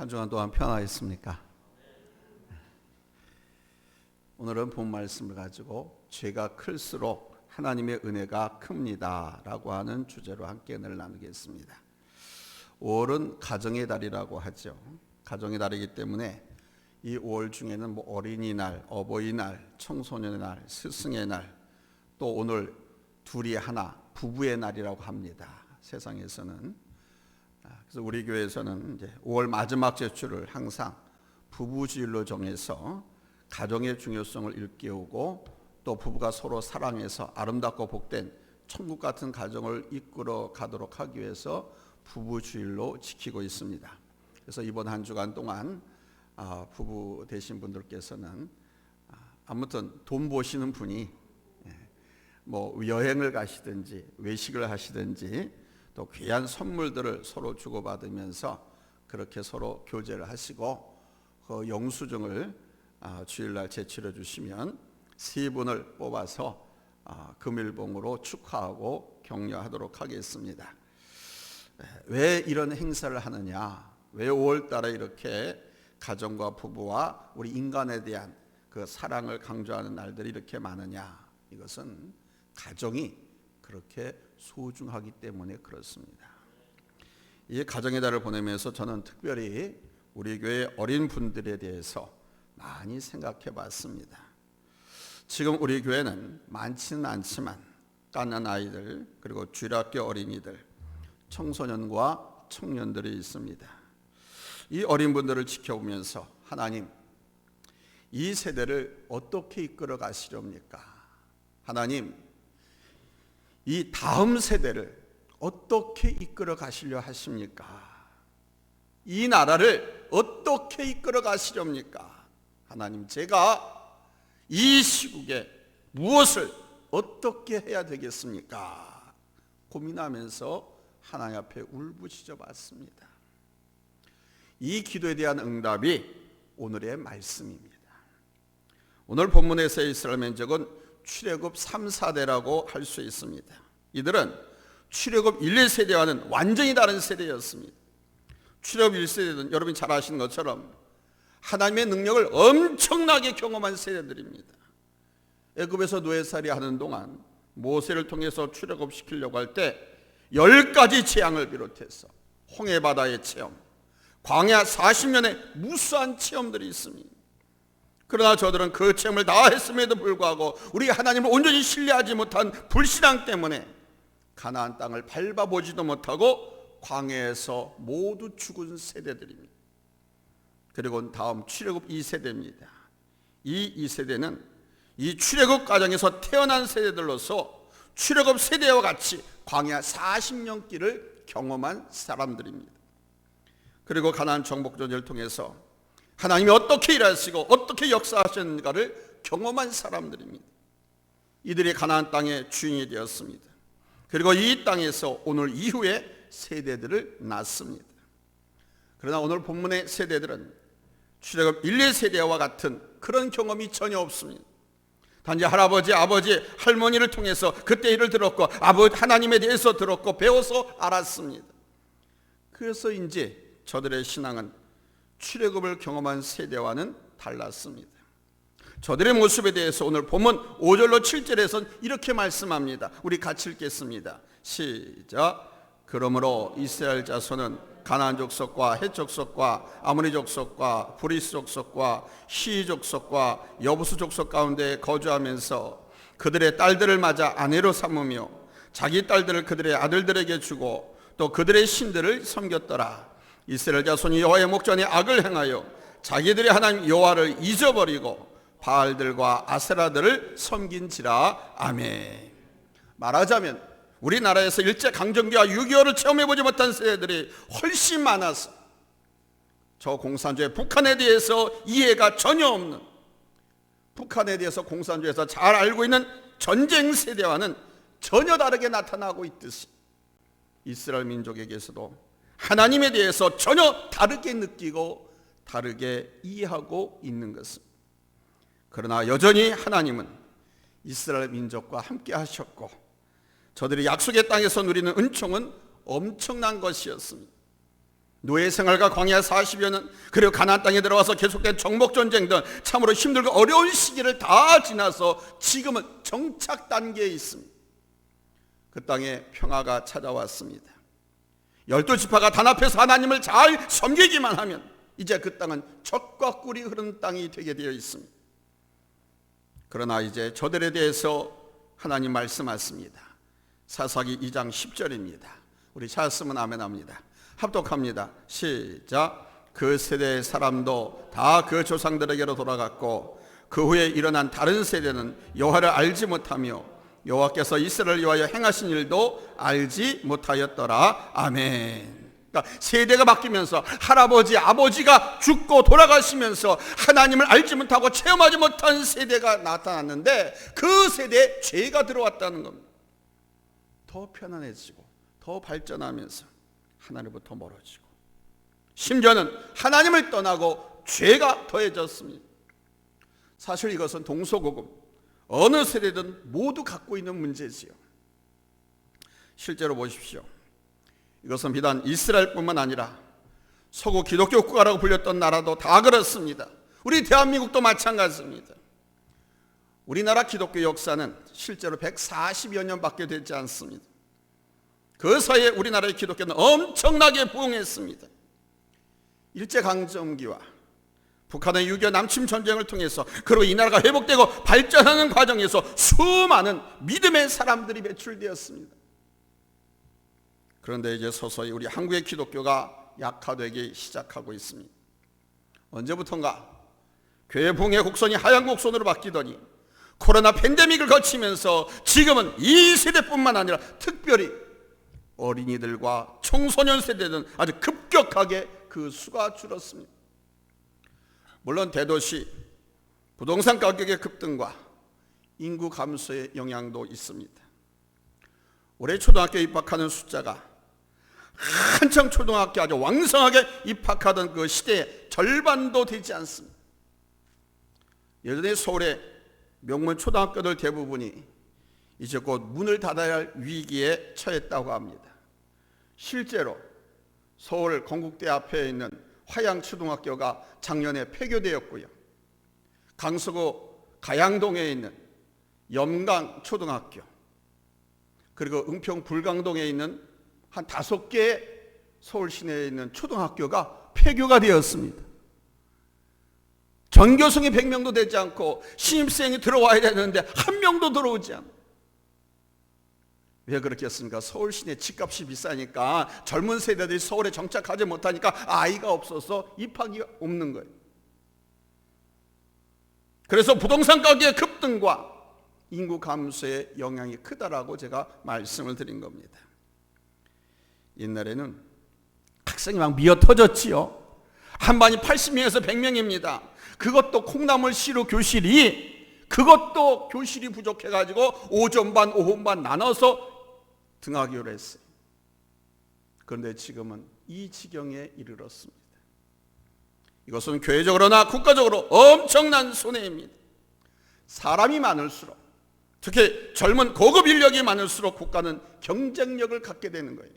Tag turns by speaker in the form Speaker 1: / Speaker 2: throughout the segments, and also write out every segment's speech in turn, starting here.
Speaker 1: 한 주간 동안 평안했습니까? 오늘은 본 말씀을 가지고 죄가 클수록 하나님의 은혜가 큽니다 라고 하는 주제로 함께 은혜를 나누겠습니다. 5월은 가정의 달이라고 하죠. 가정의 달이기 때문에 이 5월 중에는 어린이날, 어버이날, 청소년의 날, 스승의 날, 또 오늘 둘이 하나, 부부의 날이라고 합니다. 세상에서는. 그래서 우리 교회에서는 이제 5월 마지막 제출을 항상 부부주일로 정해서 가정의 중요성을 일깨우고 또 부부가 서로 사랑해서 아름답고 복된 천국 같은 가정을 이끌어 가도록 하기 위해서 부부주일로 지키고 있습니다. 그래서 이번 한 주간 동안 부부 되신 분들께서는 아무튼 돈 버시는 분이 여행을 가시든지 외식을 하시든지 또 귀한 선물들을 서로 주고받으면서 그렇게 서로 교제를 하시고 그 영수증을 주일날 제출해 주시면 세 분을 뽑아서 금일봉으로 축하하고 격려하도록 하겠습니다. 왜 이런 행사를 하느냐? 왜 5월 달에 이렇게 가정과 부부와 우리 인간에 대한 그 사랑을 강조하는 날들이 이렇게 많으냐? 이것은 가정이 그렇게 소중하기 때문에 그렇습니다. 이 가정의 달을 보내면서 저는 특별히 우리 교회 어린 분들에 대해서 많이 생각해 봤습니다. 지금 우리 교회는 많지는 않지만 갓난 아이들 그리고 주일학교 어린이들, 청소년과 청년들이 있습니다. 이 어린 분들을 지켜보면서 하나님, 이 세대를 어떻게 이끌어 가시렵니까? 하나님, 이 다음 세대를 어떻게 이끌어 가시려 하십니까? 이 나라를 어떻게 이끌어 가시렵니까? 하나님, 제가 이 시국에 무엇을 어떻게 해야 되겠습니까? 고민하면서 하나님 앞에 울부짖어 봤습니다. 이 기도에 대한 응답이 오늘의 말씀입니다. 오늘 본문에서 이스라엘 민족은 출애굽 3, 4대라고 할 수 있습니다. 이들은 출애굽 1, 2세대와는 완전히 다른 세대였습니다. 출애굽 1세대는 여러분이 잘 아시는 것처럼 하나님의 능력을 엄청나게 경험한 세대들입니다. 애굽에서 노예살이 하는 동안 모세를 통해서 출애굽시키려고 할 때 10가지 재앙을 비롯해서 홍해바다의 체험, 광야 40년의 무수한 체험들이 있습니다. 그러나 저들은 그 체험을 다 했음에도 불구하고 우리 하나님을 온전히 신뢰하지 못한 불신앙 때문에 가나안 땅을 밟아보지도 못하고 광야에서 모두 죽은 세대들입니다. 그리고 다음 출애굽 2세대입니다. 이 2세대는 이 출애굽 과정에서 태어난 세대들로서 출애굽 세대와 같이 광야 40년 길을 경험한 사람들입니다. 그리고 가나안 정복 전쟁을 통해서 하나님이 어떻게 일하시고 어떻게 역사하셨는가를 경험한 사람들입니다. 이들이 가나안 땅의 주인이 되었습니다. 그리고 이 땅에서 오늘 이후에 세대들을 낳습니다. 그러나 오늘 본문의 세대들은 출애굽 1, 2세대와 같은 그런 경험이 전혀 없습니다. 단지 할아버지, 아버지, 할머니를 통해서 그때 일을 들었고 하나님에 대해서 들었고 배워서 알았습니다. 그래서 이제 저들의 신앙은 출애굽을 경험한 세대와는 달랐습니다. 저들의 모습에 대해서 오늘 본문 5절로 7절에서는 이렇게 말씀합니다. 우리 같이 읽겠습니다. 시작. 그러므로 이스라엘 자손은 가나안 족속과 헷 족속과 아모리 족속과 브리스 족속과 히 족속과 여부스 족속 가운데 거주하면서 그들의 딸들을 맞아 아내로 삼으며 자기 딸들을 그들의 아들들에게 주고 또 그들의 신들을 섬겼더라. 이스라엘 자손이 여호와의 목전에 악을 행하여 자기들의 하나님 여호와를 잊어버리고 바알들과 아세라들을 섬긴지라. 아멘. 말하자면 우리나라에서 일제강점기와 6.25를 체험해보지 못한 세대들이 훨씬 많아서 저 공산주의 북한에 대해서 이해가 전혀 없는, 북한에 대해서 공산주의에서 잘 알고 있는 전쟁 세대와는 전혀 다르게 나타나고 있듯이 이스라엘 민족에게서도 하나님에 대해서 전혀 다르게 느끼고 다르게 이해하고 있는 것입니다. 그러나 여전히 하나님은 이스라엘 민족과 함께 하셨고 저들이 약속의 땅에서 누리는 은총은 엄청난 것이었습니다. 노예 생활과 광야 40여 년, 그리고 가나안 땅에 들어와서 계속된 정복 전쟁 등 참으로 힘들고 어려운 시기를 다 지나서 지금은 정착 단계에 있습니다. 그 땅에 평화가 찾아왔습니다. 12지파가 단합해서 하나님을 잘 섬기기만 하면 이제 그 땅은 젖과 꿀이 흐르는 땅이 되게 되어 있습니다. 그러나 이제 저들에 대해서 하나님 말씀하십니다. 사사기 2장 10절입니다. 우리 찾았으면 아멘 합니다. 합독합니다. 시작. 그 세대의 사람도 다 그 조상들에게로 돌아갔고 그 후에 일어난 다른 세대는 여호와를 알지 못하며 여호와께서 이스라엘을 위하여 행하신 일도 알지 못하였더라. 아멘. 그러니까 세대가 바뀌면서 할아버지, 아버지가 죽고 돌아가시면서 하나님을 알지 못하고 체험하지 못한 세대가 나타났는데 그 세대에 죄가 들어왔다는 겁니다. 더 편안해지고 더 발전하면서 하나님부터 멀어지고 심지어는 하나님을 떠나고 죄가 더해졌습니다. 사실 이것은 동서고금 어느 세대든 모두 갖고 있는 문제지요. 실제로 보십시오. 이것은 비단 이스라엘뿐만 아니라 서구 기독교 국가라고 불렸던 나라도 다 그렇습니다. 우리 대한민국도 마찬가지입니다. 우리나라 기독교 역사는 실제로 140여 년밖에 되지 않습니다. 그 사이에 우리나라의 기독교는 엄청나게 부흥했습니다. 일제강점기와 북한의 6.25 남침 전쟁을 통해서 그리고 이 나라가 회복되고 발전하는 과정에서 수많은 믿음의 사람들이 배출되었습니다. 그런데 이제 서서히 우리 한국의 기독교가 약화되기 시작하고 있습니다. 언제부턴가 교회 부흥의 곡선이 하얀 곡선으로 바뀌더니 코로나 팬데믹을 거치면서 지금은 이 세대뿐만 아니라 특별히 어린이들과 청소년 세대는 아주 급격하게 그 수가 줄었습니다. 물론 대도시 부동산 가격의 급등과 인구 감소의 영향도 있습니다. 올해 초등학교 입학하는 숫자가 한창 초등학교 아주 왕성하게 입학하던 그 시대의 절반도 되지 않습니다. 예전에 서울의 명문 초등학교들 대부분이 이제 곧 문을 닫아야 할 위기에 처했다고 합니다. 실제로 서울 건국대 앞에 있는 화양초등학교가 작년에 폐교되었고요. 강서구 가양동에 있는 염강초등학교, 그리고 은평 불광동에 있는 한 5개의 서울 시내에 있는 초등학교가 폐교가 되었습니다. 전교생이 100명도 되지 않고 신입생이 들어와야 되는데 한 명도 들어오지 않아요. 왜 그렇겠습니까? 서울 시내 집값이 비싸니까 젊은 세대들이 서울에 정착하지 못하니까 아이가 없어서 입학이 없는 거예요. 그래서 부동산 가격의 급등과 인구 감소의 영향이 크다라고 제가 말씀을 드린 겁니다. 옛날에는 학생이 막 미어 터졌지요. 한 반이 80명에서 100명입니다. 그것도 콩나물시루 교실이 그것도 교실이 부족해가지고 오전반 오후반 나눠서 등하교를 했어요. 그런데 지금은 이 지경에 이르렀습니다. 이것은 교회적으로나 국가적으로 엄청난 손해입니다. 사람이 많을수록, 특히 젊은 고급 인력이 많을수록 국가는 경쟁력을 갖게 되는 거예요.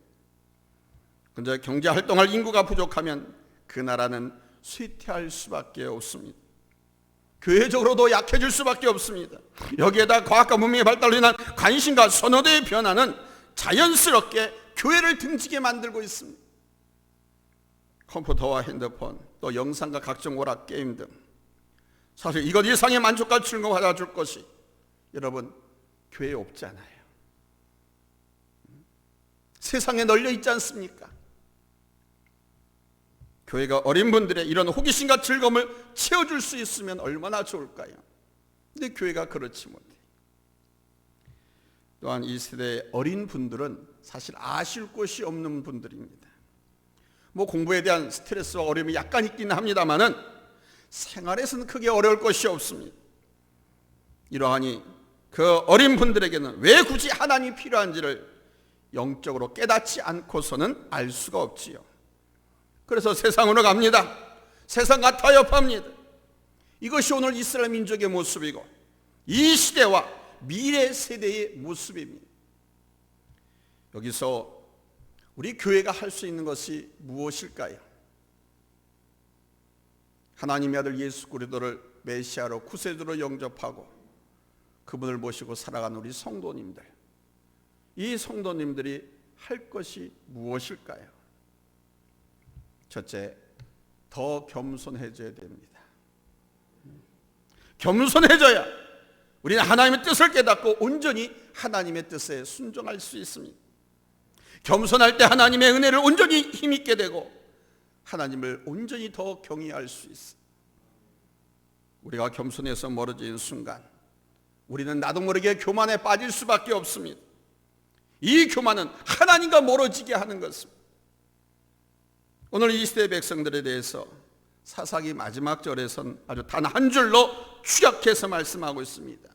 Speaker 1: 그런데 경제활동할 인구가 부족하면 그 나라는 쇠퇴할 수밖에 없습니다. 교회적으로도 약해질 수밖에 없습니다. 여기에다 과학과 문명의 발달로 인한 관심과 선호도의 변화는 자연스럽게 교회를 등지게 만들고 있습니다. 컴퓨터와 핸드폰, 또 영상과 각종 오락 게임 등 사실 이것 이상의 만족과 즐거움을 가져줄 것이 여러분 교회에 없잖아요. 세상에 널려 있지 않습니까? 교회가 어린 분들의 이런 호기심과 즐거움을 채워줄 수 있으면 얼마나 좋을까요? 근데 교회가 그렇지 못해요. 또한 이 세대의 어린 분들은 사실 아실 곳이 없는 분들입니다. 뭐 공부에 대한 스트레스와 어려움이 약간 있긴 합니다만은 생활에서는 크게 어려울 것이 없습니다. 이러하니 그 어린 분들에게는 왜 굳이 하나님이 필요한지를 영적으로 깨닫지 않고서는 알 수가 없지요. 그래서 세상으로 갑니다. 세상과 타협합니다. 이것이 오늘 이스라엘 민족의 모습이고 이 시대와 미래 세대의 모습입니다. 여기서 우리 교회가 할 수 있는 것이 무엇일까요? 하나님의 아들 예수 그리스도를 메시아로 구세주로 영접하고 그분을 모시고 살아가는 우리 성도님들, 이 성도님들이 할 것이 무엇일까요? 첫째, 더 겸손해져야 됩니다. 겸손해져야 우리는 하나님의 뜻을 깨닫고 온전히 하나님의 뜻에 순종할 수 있습니다. 겸손할 때 하나님의 은혜를 온전히 힘있게 되고 하나님을 온전히 더 경외할 수 있습니다. 우리가 겸손해서 멀어지는 순간 우리는 나도 모르게 교만에 빠질 수밖에 없습니다. 이 교만은 하나님과 멀어지게 하는 것입니다. 오늘 이 시대의 백성들에 대해서 사사기 마지막 절에선 아주 단 한 줄로 축약해서 말씀하고 있습니다.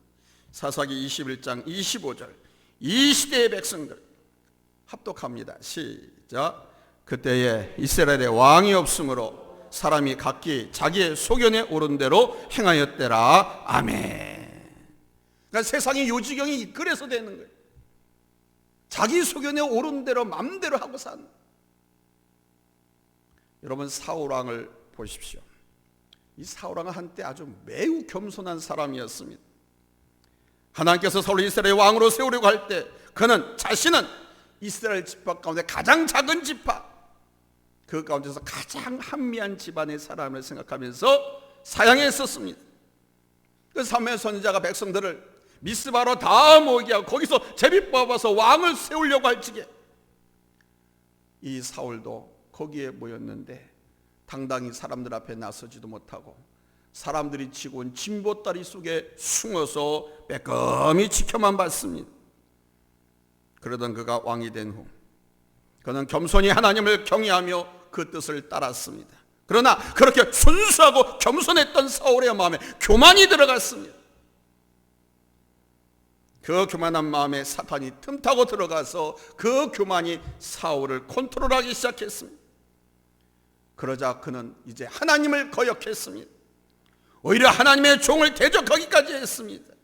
Speaker 1: 사사기 21장 25절, 이 시대의 백성들 합독합니다. 시작. 그때에 이스라엘에 왕이 없으므로 사람이 각기 자기의 소견에 오른 대로 행하였더라. 아멘. 그러니까 세상의 요지경이 그래서 되는 거예요. 자기 소견에 오른 대로 마음대로 하고 사는. 여러분, 사울 왕을 보십시오. 이 사울 왕은 한때 아주 매우 겸손한 사람이었습니다. 하나님께서 서울 이스라엘 왕으로 세우려고 할 때 그는 자신은 이스라엘 지파 가운데 가장 작은 지파, 그 가운데서 가장 한미한 집안의 사람을 생각하면서 사양했었습니다. 그 사무엘 선지자가 백성들을 미스바로 다 모이게 하고 거기서 제비 뽑아서 왕을 세우려고 할 적에 이 사울도 거기에 모였는데 당당히 사람들 앞에 나서지도 못하고 사람들이 치고 온 진보다리 속에 숨어서 빼꼼히 지켜만 봤습니다. 그러던 그가 왕이 된 후 그는 겸손히 하나님을 경외하며 그 뜻을 따랐습니다. 그러나 그렇게 순수하고 겸손했던 사울의 마음에 교만이 들어갔습니다. 그 교만한 마음에 사탄이 틈타고 들어가서 그 교만이 사울을 컨트롤하기 시작했습니다. 그러자 그는 이제 하나님을 거역했습니다. 오히려 하나님의 종을 대적하기까지 했습니다.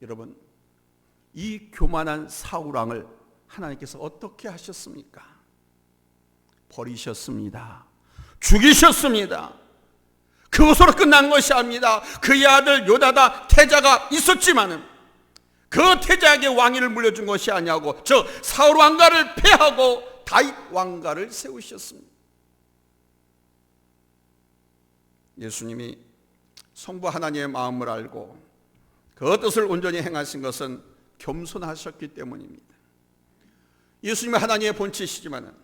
Speaker 1: 여러분, 이 교만한 사울 왕을 하나님께서 어떻게 하셨습니까? 버리셨습니다. 죽이셨습니다. 그것으로 끝난 것이 아닙니다. 그의 아들 요다다 태자가 있었지만은 그 태자에게 왕위를 물려준 것이 아니하고 저 사울 왕가를 패하고 다윗 왕가를 세우셨습니다. 예수님이 성부 하나님의 마음을 알고 그 뜻을 온전히 행하신 것은 겸손하셨기 때문입니다. 예수님은 하나님의 본체시지만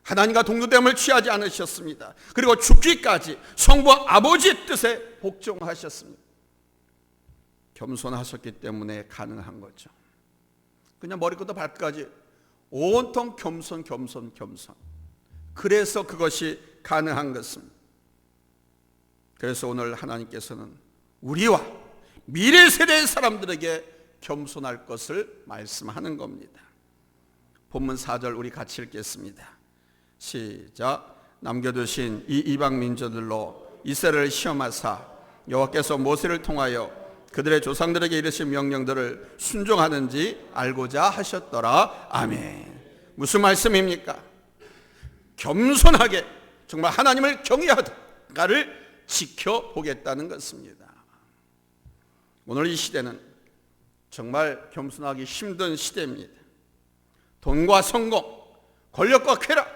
Speaker 1: 하나님과 동등됨을 취하지 않으셨습니다. 그리고 죽기까지 성부 아버지의 뜻에 복종하셨습니다. 겸손하셨기 때문에 가능한 거죠. 그냥 머리부터 발끝까지 온통 겸손. 그래서 그것이 가능한 것입니다. 그래서 오늘 하나님께서는 우리와 미래 세대의 사람들에게 겸손할 것을 말씀하는 겁니다. 본문 4절 우리 같이 읽겠습니다. 시작. 남겨두신 이 이방 민족들로 이스라엘을 시험하사 여호와께서 모세를 통하여 그들의 조상들에게 이르신 명령들을 순종하는지 알고자 하셨더라. 아멘. 무슨 말씀입니까? 겸손하게 정말 하나님을 경외하다가를 지켜보겠다는 것입니다. 오늘 이 시대는 정말 겸손하기 힘든 시대입니다. 돈과 성공, 권력과 쾌락,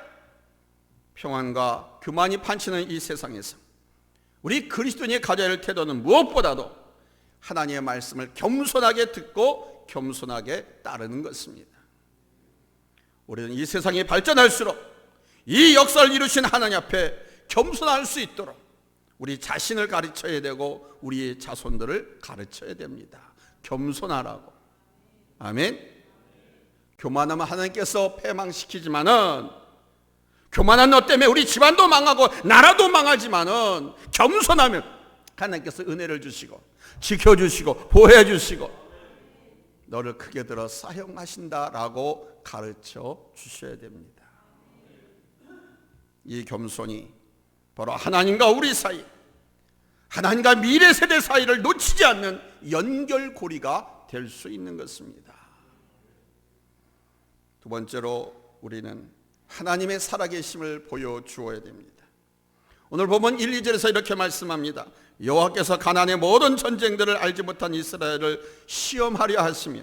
Speaker 1: 평안과 교만이 판치는 이 세상에서 우리 그리스도인이 가져야 할 태도는 무엇보다도 하나님의 말씀을 겸손하게 듣고 겸손하게 따르는 것입니다. 우리는 이 세상이 발전할수록 이 역사를 이루신 하나님 앞에 겸손할 수 있도록 우리 자신을 가르쳐야 되고 우리의 자손들을 가르쳐야 됩니다. 겸손하라고. 아멘. 교만하면 하나님께서 패망시키지만은, 교만한 너 때문에 우리 집안도 망하고 나라도 망하지만은 겸손하면 하나님께서 은혜를 주시고 지켜주시고 보호해주시고 너를 크게 들어 사용하신다라고 가르쳐 주셔야 됩니다. 이 겸손이 바로 하나님과 우리 사이, 하나님과 미래 세대 사이를 놓치지 않는 연결고리가 될 수 있는 것입니다. 두 번째로 우리는 하나님의 살아계심을 보여주어야 됩니다. 오늘 보면 1, 2절에서 이렇게 말씀합니다. 여호와께서 가나안의 모든 전쟁들을 알지 못한 이스라엘을 시험하려 하시며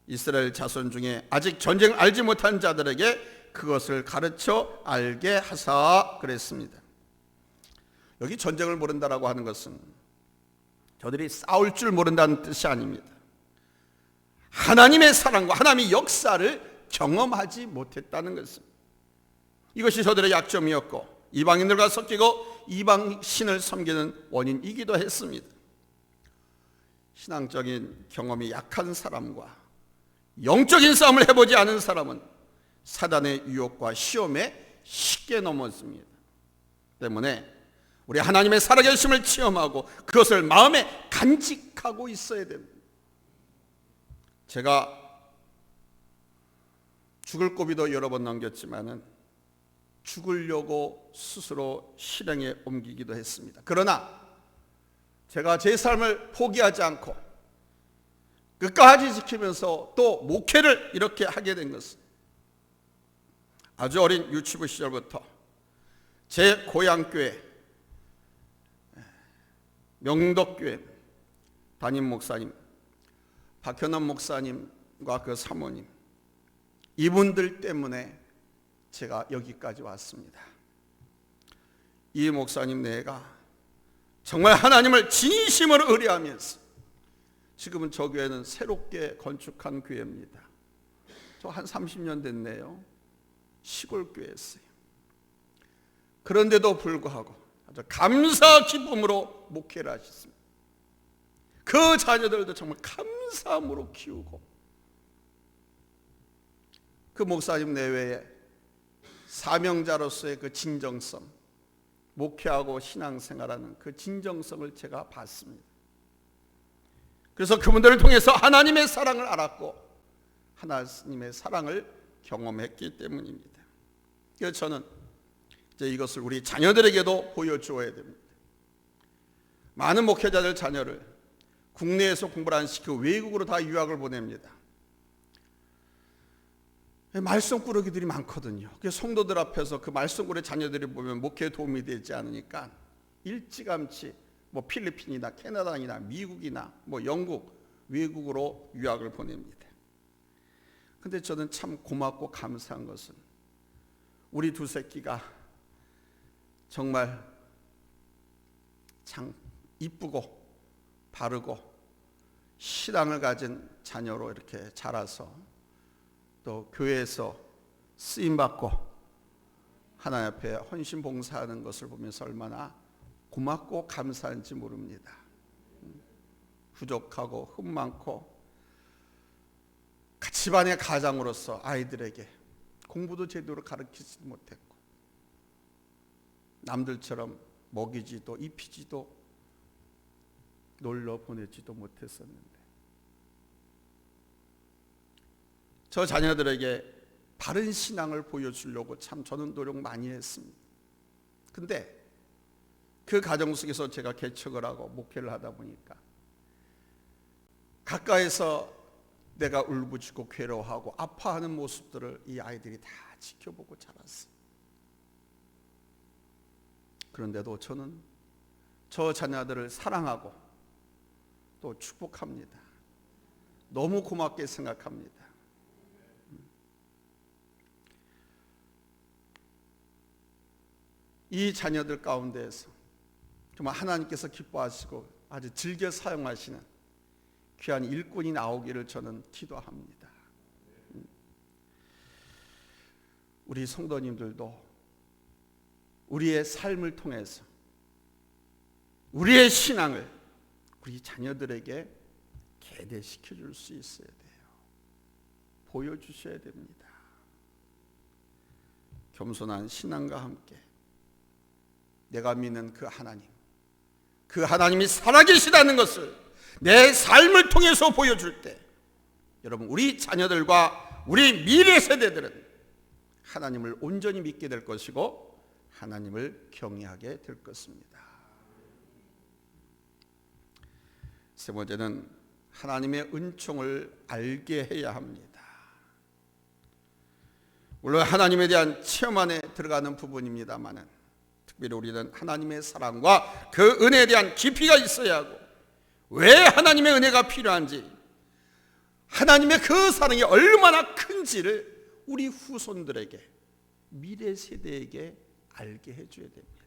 Speaker 1: 이스라엘 자손 중에 아직 전쟁을 알지 못한 자들에게 그것을 가르쳐 알게 하사 그랬습니다. 여기 전쟁을 모른다라고 하는 것은 저들이 싸울 줄 모른다는 뜻이 아닙니다. 하나님의 사랑과 하나님의 역사를 경험하지 못했다는 것입니다. 이것이 저들의 약점이었고 이방인들과 섞이고 이방 신을 섬기는 원인이기도 했습니다. 신앙적인 경험이 약한 사람과 영적인 싸움을 해보지 않은 사람은 사단의 유혹과 시험에 쉽게 넘어집니다. 때문에 우리 하나님의 살아계심을 체험하고 그것을 마음에 간직하고 있어야 됩니다. 제가 죽을 고비도 여러 번 넘겼지만은 죽으려고 스스로 실행에 옮기기도 했습니다. 그러나 제가 제 삶을 포기하지 않고 끝까지 지키면서 또 목회를 이렇게 하게 된 것은 아주 어린 유치부 시절부터 제 고향교회 명덕교회 담임 목사님 박현남 목사님과 그 사모님 이분들 때문에 제가 여기까지 왔습니다. 이 목사님 내가 정말 하나님을 진심으로 의뢰하면서 지금은 저 교회는 새롭게 건축한 교회입니다. 저 한 30년 됐네요. 시골 교회였어요. 그런데도 불구하고 아주 감사 기쁨으로 목회를 하셨습니다. 그 자녀들도 정말 감사함으로 키우고 그 목사님 내외에 사명자로서의 그 진정성, 목회하고 신앙생활하는 그 진정성을 제가 봤습니다. 그래서 그분들을 통해서 하나님의 사랑을 알았고 하나님의 사랑을 경험했기 때문입니다. 그래서 저는 이제 이것을 우리 자녀들에게도 보여주어야 됩니다. 많은 목회자들 자녀를 국내에서 공부를 안 시키고 외국으로 다 유학을 보냅니다. 말썽꾸러기들이 많거든요. 성도들 앞에서 그 말썽꾸러기 자녀들이 보면 목회에 도움이 되지 않으니까 일찌감치 뭐 필리핀이나 캐나다나 미국이나 뭐 영국 외국으로 유학을 보냅니다. 근데 저는 참 고맙고 감사한 것은 우리 두 새끼가 정말 참 이쁘고 바르고 신앙을 가진 자녀로 이렇게 자라서 또 교회에서 쓰임받고 하나님 앞에 헌신 봉사하는 것을 보면서 얼마나 고맙고 감사한지 모릅니다. 부족하고 흠 많고 집안의 가장으로서 아이들에게 공부도 제대로 가르치지 못했고 남들처럼 먹이지도 입히지도 놀러 보내지도 못했었는데 저 자녀들에게 바른 신앙을 보여주려고 참 저는 노력 많이 했습니다. 근데 그 가정 속에서 제가 개척을 하고 목회를 하다 보니까 가까이서 내가 울부짖고 괴로워하고 아파하는 모습들을 이 아이들이 다 지켜보고 자랐어요. 그런데도 저는 저 자녀들을 사랑하고 또 축복합니다. 너무 고맙게 생각합니다. 이 자녀들 가운데에서 정말 하나님께서 기뻐하시고 아주 즐겨 사용하시는 귀한 일꾼이 나오기를 저는 기도합니다. 우리 성도님들도 우리의 삶을 통해서 우리의 신앙을 우리 자녀들에게 계대시켜 줄 수 있어야 돼요. 보여주셔야 됩니다. 겸손한 신앙과 함께 내가 믿는 그 하나님, 그 하나님이 살아계시다는 것을 내 삶을 통해서 보여줄 때 여러분 우리 자녀들과 우리 미래 세대들은 하나님을 온전히 믿게 될 것이고 하나님을 경외하게 될 것입니다. 세 번째는 하나님의 은총을 알게 해야 합니다. 물론 하나님에 대한 체험 안에 들어가는 부분입니다만은 특별히 우리는 하나님의 사랑과 그 은혜에 대한 깊이가 있어야 하고, 왜 하나님의 은혜가 필요한지, 하나님의 그 사랑이 얼마나 큰지를 우리 후손들에게, 미래 세대에게 알게 해줘야 됩니다.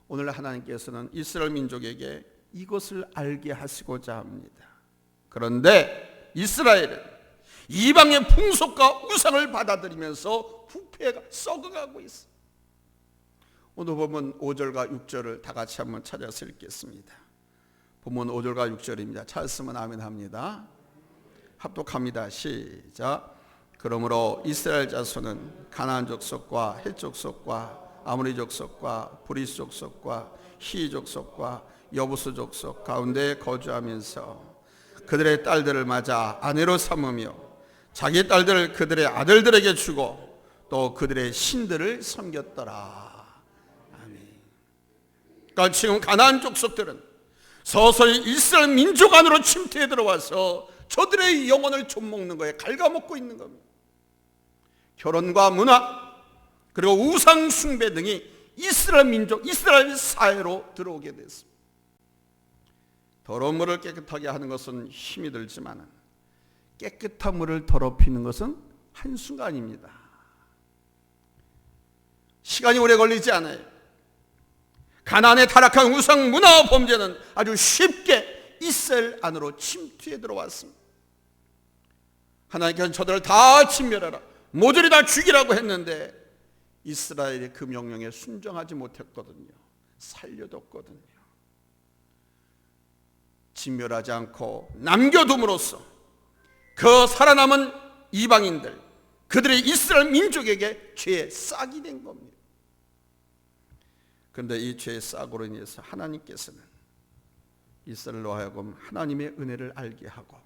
Speaker 1: 오늘 하나님께서는 이스라엘 민족에게 이것을 알게 하시고자 합니다. 그런데 이스라엘은 이방의 풍속과 우상을 받아들이면서 부패가 썩어가고 있습니다. 오늘 본문 5절과 6절을 다 같이 한번 찾아서 읽겠습니다. 본문 5절과 6절입니다. 찾았으면 아멘 합니다. 합독합니다. 시작. 그러므로 이스라엘 자손은 가나안 족속과 헷 족속과 아모리 족속과 브리스 족속과 히 족속과 여부스 족속 가운데 거주하면서 그들의 딸들을 맞아 아내로 삼으며 자기 딸들을 그들의 아들들에게 주고 또 그들의 신들을 섬겼더라. 아멘. 그러니까 지금 가나안 족속들은 서서히 이스라엘 민족 안으로 침투해 들어와서 저들의 영혼을 좀먹는 거에 갉아먹고 있는 겁니다. 결혼과 문화 그리고 우상 숭배 등이 이스라엘 민족, 이스라엘 사회로 들어오게 됐습니다. 더러운 물을 깨끗하게 하는 것은 힘이 들지만 깨끗한 물을 더럽히는 것은 한순간입니다. 시간이 오래 걸리지 않아요. 가나안의 타락한 우상 문화와 범죄는 아주 쉽게 이스라엘 안으로 침투해 들어왔습니다. 하나님께서는 저들을 다 진멸하라, 모조리 다 죽이라고 했는데 이스라엘이 그 명령에 순종하지 못했거든요. 살려뒀거든요. 진멸하지 않고 남겨둠으로써 그 살아남은 이방인들, 그들의 이스라엘 민족에게 죄의 싹이 된 겁니다. 그런데 이 죄의 싹으로 인해서 하나님께서는 이스라엘로 하여금 하나님의 은혜를 알게 하고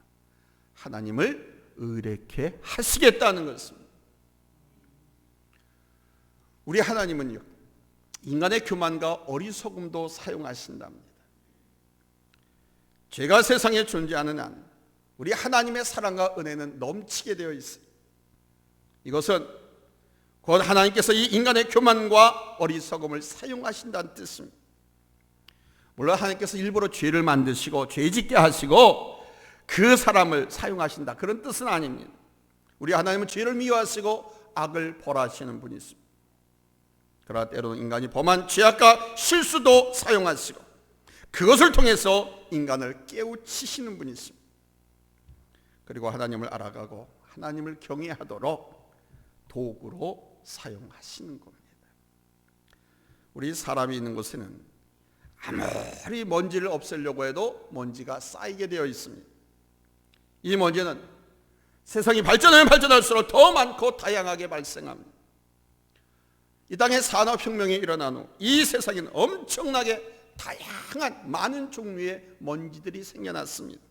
Speaker 1: 하나님을 의뢰케 하시겠다는 것입니다. 우리 하나님은요, 인간의 교만과 어리석음도 사용하신답니다. 죄가 세상에 존재하는 한 우리 하나님의 사랑과 은혜는 넘치게 되어 있어요. 이것은 곧 하나님께서 이 인간의 교만과 어리석음을 사용하신다는 뜻입니다. 물론 하나님께서 일부러 죄를 만드시고 죄짓게 하시고 그 사람을 사용하신다, 그런 뜻은 아닙니다. 우리 하나님은 죄를 미워하시고 악을 벌하시는 분이십니다. 그러나 때로는 인간이 범한 죄악과 실수도 사용하시고 그것을 통해서 인간을 깨우치시는 분이십니다. 그리고 하나님을 알아가고 하나님을 경외하도록 도구로 사용하시는 겁니다. 우리 사람이 있는 곳에는 아무리 먼지를 없애려고 해도 먼지가 쌓이게 되어 있습니다. 이 먼지는 세상이 발전하면 발전할수록 더 많고 다양하게 발생합니다. 이 땅에 산업혁명이 일어난 후 이 세상에는 엄청나게 다양한 많은 종류의 먼지들이 생겨났습니다.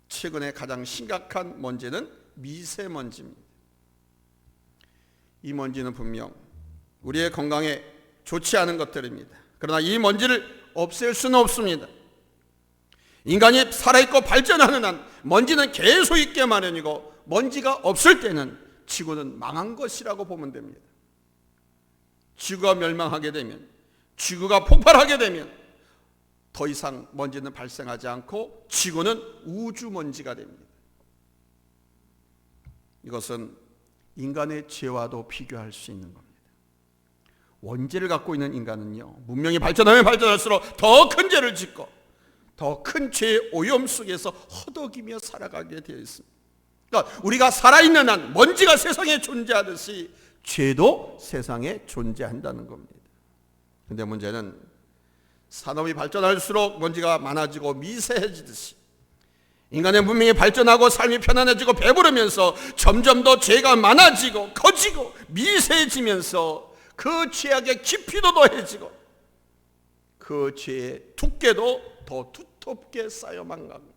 Speaker 1: 최근에 가장 심각한 먼지는 미세먼지입니다. 이 먼지는 분명 우리의 건강에 좋지 않은 것들입니다. 그러나 이 먼지를 없앨 수는 없습니다. 인간이 살아있고 발전하는 한 먼지는 계속 있게 마련이고 먼지가 없을 때는 지구는 망한 것이라고 보면 됩니다. 지구가 멸망하게 되면, 지구가 폭발하게 되면 더 이상 먼지는 발생하지 않고 지구는 우주먼지가 됩니다. 이것은 인간의 죄와도 비교할 수 있는 겁니다. 원죄를 갖고 있는 인간은요, 문명이 발전하면 발전할수록 더 큰 죄를 짓고 더 큰 죄의 오염 속에서 허덕이며 살아가게 되어 있습니다. 그러니까 우리가 살아있는 한 먼지가 세상에 존재하듯이 죄도 세상에 존재한다는 겁니다. 그런데 문제는 산업이 발전할수록 먼지가 많아지고 미세해지듯이 인간의 문명이 발전하고 삶이 편안해지고 배부르면서 점점 더 죄가 많아지고 커지고 미세해지면서 그 죄악의 깊이도 더해지고 그 죄의 두께도 더 두텁게 쌓여만 갑니다.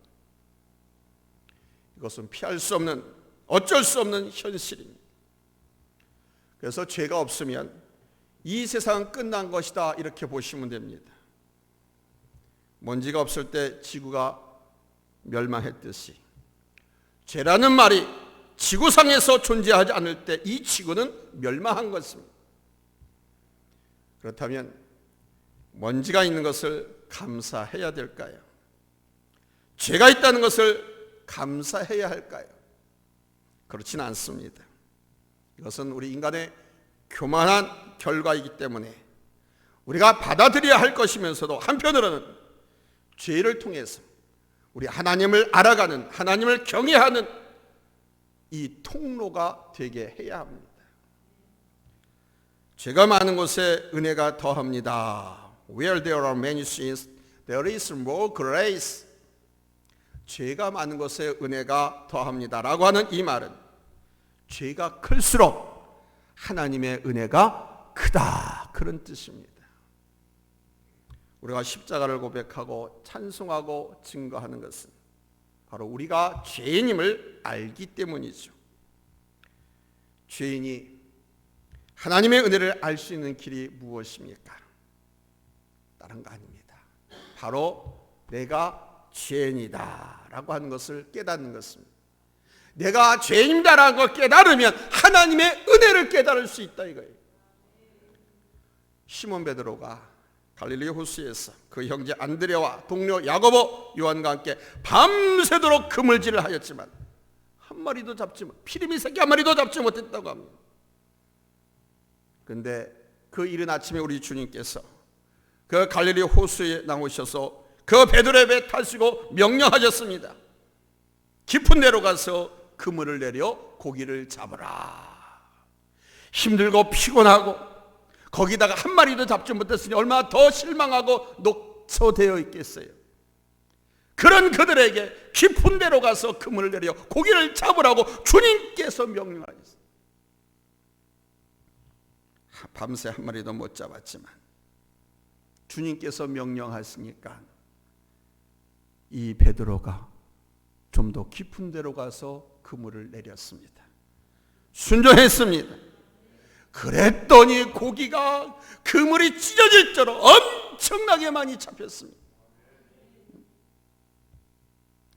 Speaker 1: 이것은 피할 수 없는, 어쩔 수 없는 현실입니다. 그래서 죄가 없으면 이 세상은 끝난 것이다, 이렇게 보시면 됩니다. 먼지가 없을 때 지구가 멸망했듯이 죄라는 말이 지구상에서 존재하지 않을 때 이 지구는 멸망한 것입니다. 그렇다면 먼지가 있는 것을 감사해야 될까요? 죄가 있다는 것을 감사해야 할까요? 그렇지는 않습니다. 이것은 우리 인간의 교만한 결과이기 때문에 우리가 받아들여야 할 것이면서도 한편으로는 죄를 통해서 우리 하나님을 알아가는, 하나님을 경외하는 이 통로가 되게 해야 합니다. 죄가 많은 곳에 은혜가 더합니다. Where there are many sins, there is more grace. 죄가 많은 곳에 은혜가 더합니다 라고 하는 이 말은 죄가 클수록 하나님의 은혜가 크다, 그런 뜻입니다. 우리가 십자가를 고백하고 찬송하고 증거하는 것은 바로 우리가 죄인임을 알기 때문이죠. 죄인이 하나님의 은혜를 알 수 있는 길이 무엇입니까? 다른 거 아닙니다. 바로 내가 죄인이다 라고 하는 것을 깨닫는 것입니다. 내가 죄인이다라는 걸 깨달으면 하나님의 은혜를 깨달을 수 있다 이거예요. 시몬 베드로가 갈릴리 호수에서 그 형제 안드레와 동료 야고보, 요한과 함께 밤새도록 그물질을 하였지만 한 마리도 잡지 못, 피리미 새끼 한 마리도 잡지 못했다고 합니다. 그런데 그 이른 아침에 우리 주님께서 그 갈릴리 호수에 나오셔서 그 베드로의 배 타시고 명령하셨습니다. 깊은 데로 가서 그물을 내려 고기를 잡으라. 힘들고 피곤하고 거기다가 한 마리도 잡지 못했으니 얼마나 더 실망하고 녹초되어 있겠어요. 그런 그들에게 깊은 데로 가서 그물을 내려 고기를 잡으라고 주님께서 명령하셨어요. 밤새 한 마리도 못 잡았지만 주님께서 명령하시니까 이 베드로가 좀 더 깊은 데로 가서 그물을 내렸습니다. 순종했습니다. 그랬더니 고기가 그물이 찢어질 정도로 엄청나게 많이 잡혔습니다.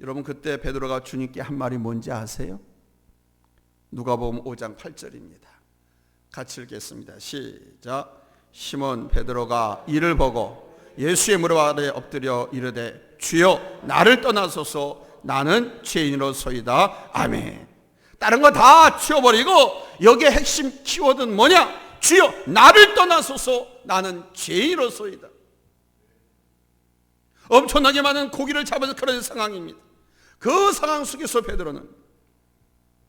Speaker 1: 여러분, 그때 베드로가 주님께 한 말이 뭔지 아세요? 누가복음 5장 8절입니다. 같이 읽겠습니다. 시작. 시몬 베드로가 이를 보고 예수의 무릎 아래 엎드려 이르되 주여 나를 떠나소서 나는 죄인으로소이다. 아멘. 다른 거 다 치워버리고 여기에 핵심 키워드는 뭐냐? 주여 나를 떠나소서 나는 죄인으로소이다. 엄청나게 많은 고기를 잡아서 그런 상황입니다. 그 상황 속에서 베드로는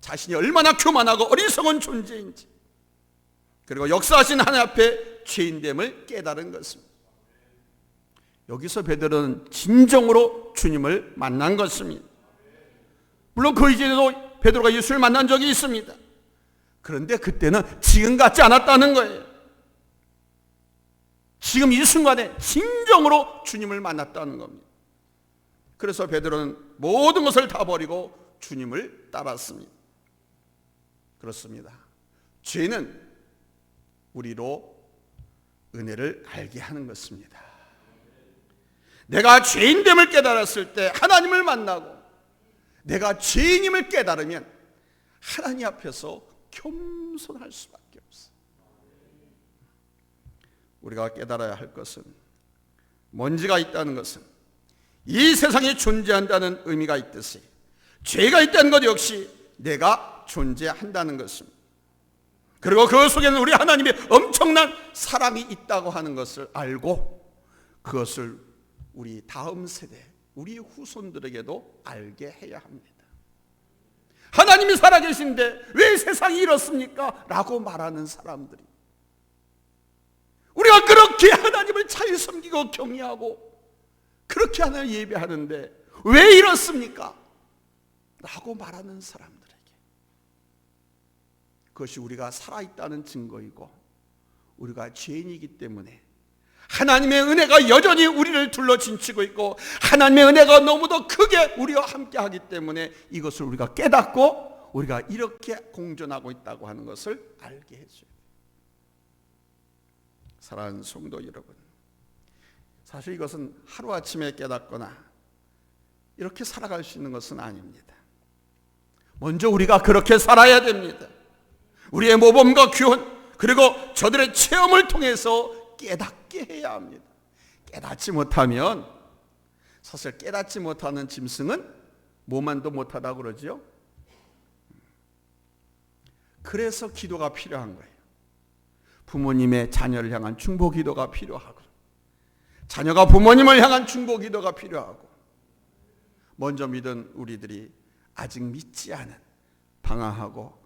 Speaker 1: 자신이 얼마나 교만하고 어리석은 존재인지, 그리고 역사하신 하나님 앞에 죄인됨을 깨달은 것입니다. 여기서 베드로는 진정으로 주님을 만난 것입니다. 물론 그 이전에도 베드로가 예수를 만난 적이 있습니다. 그런데 그때는 지금 같지 않았다는 거예요. 지금 이 순간에 진정으로 주님을 만났다는 겁니다. 그래서 베드로는 모든 것을 다 버리고 주님을 따랐습니다. 그렇습니다. 죄는 우리로 은혜를 알게 하는 것입니다. 내가 죄인됨을 깨달았을 때 하나님을 만나고 내가 죄인임을 깨달으면 하나님 앞에서 겸손할 수밖에 없어요. 우리가 깨달아야 할 것은 먼지가 있다는 것은 이 세상에 존재한다는 의미가 있듯이 죄가 있다는 것 역시 내가 존재한다는 것입니다. 그리고 그 속에는 우리 하나님의 엄청난 사랑이 있다고 하는 것을 알고 그것을 우리 다음 세대, 우리 후손들에게도 알게 해야 합니다. 하나님이 살아계신데 왜 세상이 이렇습니까? 라고 말하는 사람들이, 우리가 그렇게 하나님을 잘 섬기고 경외하고 그렇게 하나님을 예배하는데 왜 이렇습니까? 라고 말하는 사람들에게 그것이 우리가 살아있다는 증거이고 우리가 죄인이기 때문에 하나님의 은혜가 여전히 우리를 둘러 진치고 있고 하나님의 은혜가 너무도 크게 우리와 함께하기 때문에 이것을 우리가 깨닫고 우리가 이렇게 공존하고 있다고 하는 것을 알게 해줘요. 사랑하는 성도 여러분, 사실 이것은 하루아침에 깨닫거나 이렇게 살아갈 수 있는 것은 아닙니다. 먼저 우리가 그렇게 살아야 됩니다. 우리의 모범과 규훈, 그리고 저들의 체험을 통해서 깨닫게 해야 합니다. 깨닫지 못하면, 사실 깨닫지 못하는 짐승은 뭐만도 못하다고 그러죠. 그래서 기도가 필요한 거예요. 부모님의 자녀를 향한 중보 기도가 필요하고, 자녀가 부모님을 향한 중보 기도가 필요하고, 먼저 믿은 우리들이 아직 믿지 않은 방황하고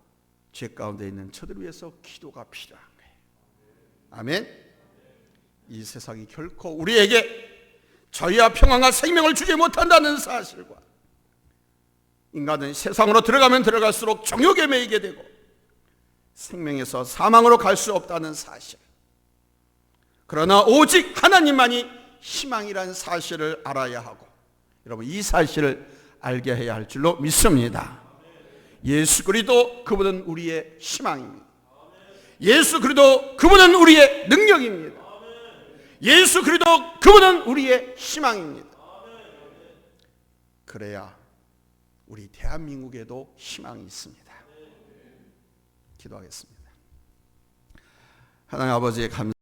Speaker 1: 죄 가운데 있는 저들 위해서 기도가 필요한 거예요. 아멘. 이 세상이 결코 우리에게 저희와 평안과 생명을 주지 못한다는 사실과, 인간은 세상으로 들어가면 들어갈수록 정욕에 매이게 되고 생명에서 사망으로 갈 수 없다는 사실, 그러나 오직 하나님만이 희망이라는 사실을 알아야 하고, 여러분 이 사실을 알게 해야 할 줄로 믿습니다. 예수 그리스도 그분은 우리의 희망입니다. 예수 그리스도 그분은 우리의 능력입니다. 예수 그리스도 그분은 우리의 희망입니다. 그래야 우리 대한민국에도 희망이 있습니다. 기도하겠습니다. 하나님 아버지의 감사